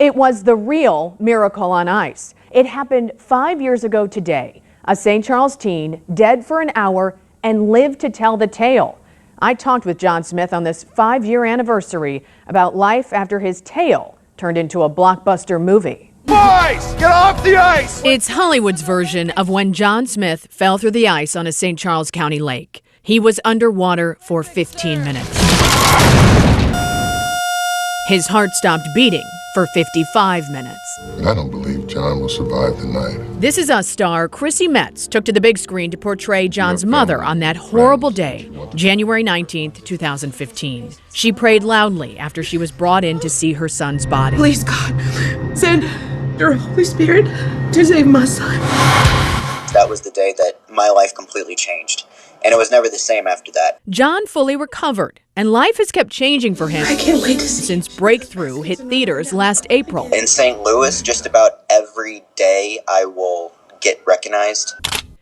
It was the real miracle on ice. It happened 5 years ago today. A St. Charles teen dead for an hour and lived to tell the tale. I talked with John Smith on this 5-year anniversary about life after his tale turned into a blockbuster movie. Boys, get off the ice! It's Hollywood's version of when John Smith fell through the ice on a St. Charles County lake. He was underwater for 15 minutes. His heart stopped beating for 55 minutes. I don't believe John will survive the night. This Is Us star Chrissy Metz took to the big screen to portray John's mother on that horrible day, January 19th, 2015. She prayed loudly after she was brought in to see her son's body. Please, God, send your Holy Spirit to save my son. That was the day that my life completely changed, and it was never the same after that. John fully recovered, and life has kept changing for him. I can't wait to see since Breakthrough hit theaters last April. In St. Louis, just about every day I will get recognized.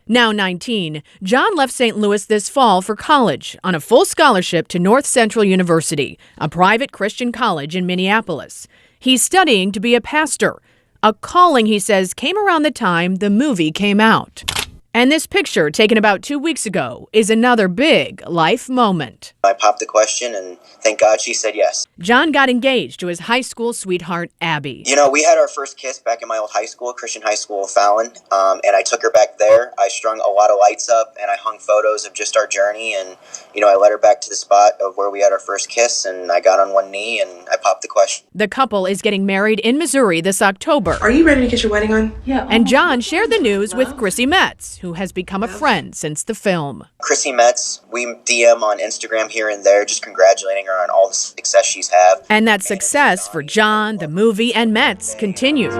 Now 19, John left St. Louis this fall for college on a full scholarship to North Central University, a private Christian college in Minneapolis. He's studying to be a pastor, a calling he says came around the time the movie came out. And this picture, taken about 2 weeks ago, is another big life moment. I popped the question, and thank God she said yes. John got engaged to his high school sweetheart, Abby. You know, we had our first kiss back in my old high school, Christian High School, Fallon, and I took her back there. I strung a lot of lights up, and I hung photos of just our journey, and, you know, I led her back to the spot of where we had our first kiss, and I got on one knee, and I popped the question. The couple is getting married in Missouri this October. Are you ready to get your wedding on? Yeah. And John shared the news with Chrissy Metz, who has become a friend since the film. Chrissy Metz, we DM on Instagram here and there, just congratulating her on all the success she's had. And that success for John, the movie, and Metz continues.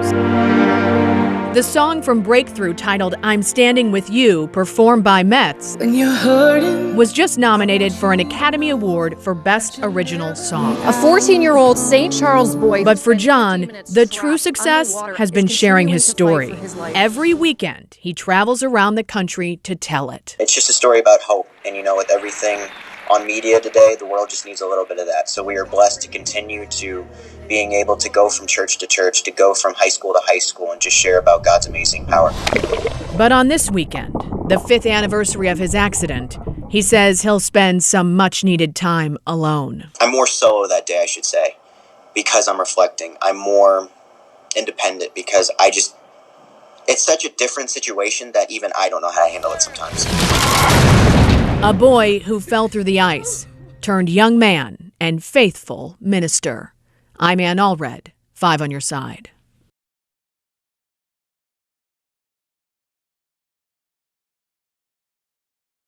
The song from Breakthrough, titled I'm Standing With You, performed by Metz, was just nominated for an Academy Award for Best Original Song. A 14-year-old St. Charles boy. But for John, the true success has been sharing his story. Every weekend, he travels around the country to tell it. It's just a story about hope. And, you know, with everything on media today, the world just needs a little bit of that. So we are blessed to continue to being able to go from church to church, to go from high school to high school, and just share about God's amazing power. But on this weekend, the 5th anniversary of his accident, he says he'll spend some much-needed time alone. I'm more solo that day, I should say, because I'm reflecting. I'm more independent because it's such a different situation that even I don't know how to handle it sometimes. A boy who fell through the ice, turned young man and faithful minister. I'm Ann Allred, 5 on your side.